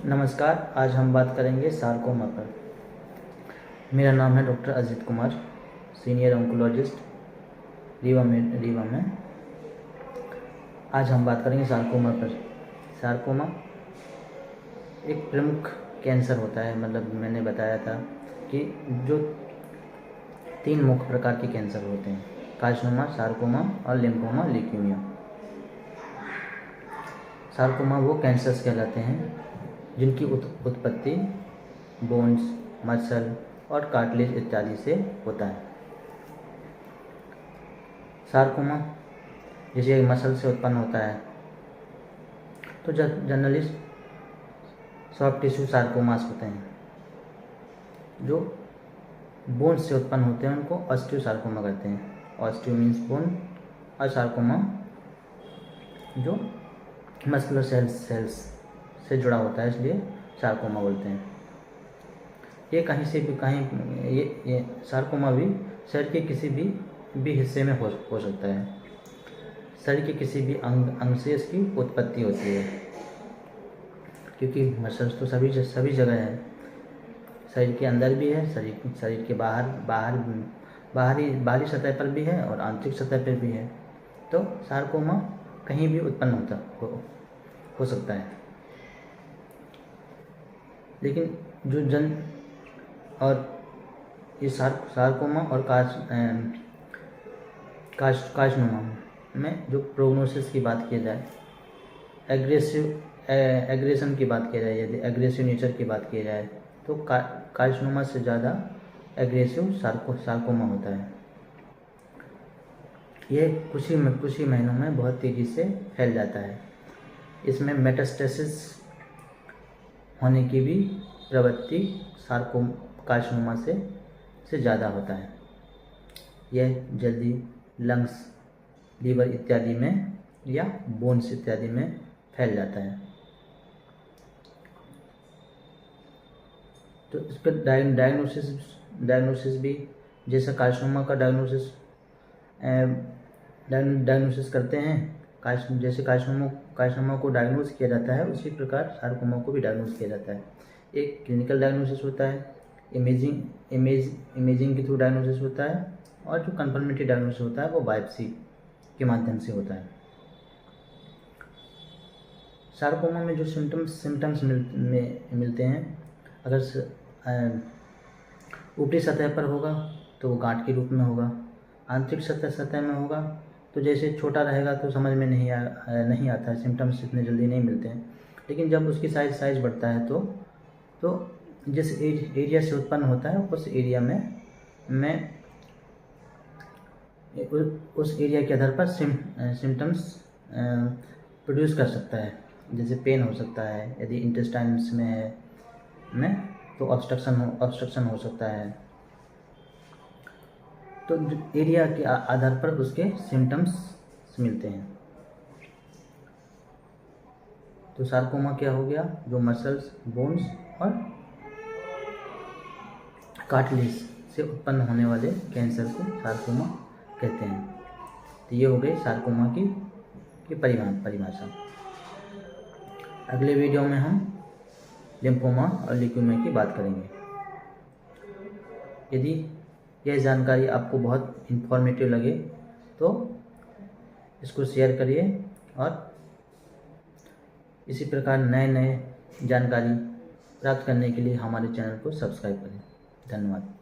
नमस्कार। आज हम बात करेंगे सार्कोमा पर। मेरा नाम है doctor Ajit Kumar, senior oncologist Rewa में। आज हम बात करेंगे सार्कोमा पर। सार्कोमा एक प्रमुख कैंसर होता है। मतलब मैंने बताया था कि जो 3 मुख्य प्रकार के कैंसर होते हैं: कार्सिनोमा, सार्कोमा और लिम्फोमा, ल्यूकेमिया। सार्कोमा वो कैंसर्स कहलाते हैं जिनकी उत्पत्ति बोन्स, मसल और कार्टिलेज इत्यादि से होता है। सार्कोमा जैसे मसल से उत्पन्न होता है तो जनरली सॉफ्ट टिश्यू सार्कोमास होते हैं। जो बोन्स से उत्पन्न होते हैं उनको ऑस्टियो सार्कोमा कहते हैं। ऑस्टियो मीन्स बोन और सार्कोमा जो मस्कुलर सेल्स से जुड़ा होता है, इसलिए सार्कोमा बोलते हैं। ये कहीं से भी ये सार्कोमा भी शरीर के किसी भी हिस्से में हो सकता है। शरीर के किसी भी अंग से इसकी उत्पत्ति होती है, क्योंकि मसल्स तो सभी जगह है। शरीर के अंदर भी है, शरीर के बाहरी सतह पर भी है और आंतरिक सतह पर भी है। तो सार्कोमा कहीं भी उत्पन्न हो सकता है। लेकिन ये सार्कोमा और कार्सिनोमा में जो प्रोग्नोसिस की बात की जाए, एग्रेशन की बात की जाए, यदि एग्रेसिव नेचर की बात की जाए तो कार्सिनोमा से ज़्यादा एग्रेसिव सार्कोमा होता है। ये कुछ ही महीनों में बहुत तेज़ी से फैल जाता है। इसमें मेटास्टेसिस होने की भी प्रवृत्ति कार्सिनोमा से ज़्यादा होता है। यह जल्दी लंग्स, लीवर इत्यादि में या बोन्स इत्यादि में फैल जाता है। तो इस पर डायग्नोसिस भी, जैसे कार्सिनोमा का डायग्नोसिस करते हैं, जैसे कार्सिनोमा को डायग्नोज किया जाता है, उसी प्रकार सार्कोमा को भी डायग्नोज किया जाता है। एक क्लिनिकल डायग्नोसिस होता है, इमेजिंग के थ्रू डायग्नोसिस होता है, और जो कंफर्मेटरी डायग्नोसिस होता है वो बायोप्सी के माध्यम से होता है। सार्कोमा में जो सिम्टम्स मिलते हैं, अगर ऊपरी सतह पर होगा तो वो गांठ के रूप में होगा। आंतरिक सतह में होगा तो जैसे छोटा रहेगा तो समझ में नहीं आता है, सिम्टम्स इतने जल्दी नहीं मिलते हैं। लेकिन जब उसकी साइज बढ़ता है तो जिस एरिया से उत्पन्न होता है उस एरिया में उस एरिया के आधार पर सिम्टम्स प्रोड्यूस कर सकता है। जैसे पेन हो सकता है, यदि इंटेस्टाइन्स में तो ऑब्स्ट्रक्शन हो सकता है। तो एरिया के आधार पर उसके सिम्टम्स मिलते हैं। तो सार्कोमा क्या हो गया? जो मसल्स, बोन्स और कार्टिलेज से उत्पन्न होने वाले कैंसर को सार्कोमा कहते हैं। तो ये हो गई सार्कोमा की परिभाषा। अगले वीडियो में हम लिम्फोमा और ल्यूकेमिया की बात करेंगे। यदि यह जानकारी आपको बहुत इन्फॉर्मेटिव लगे तो इसको शेयर करिए, और इसी प्रकार नए जानकारी प्राप्त करने के लिए हमारे चैनल को सब्सक्राइब करें। धन्यवाद।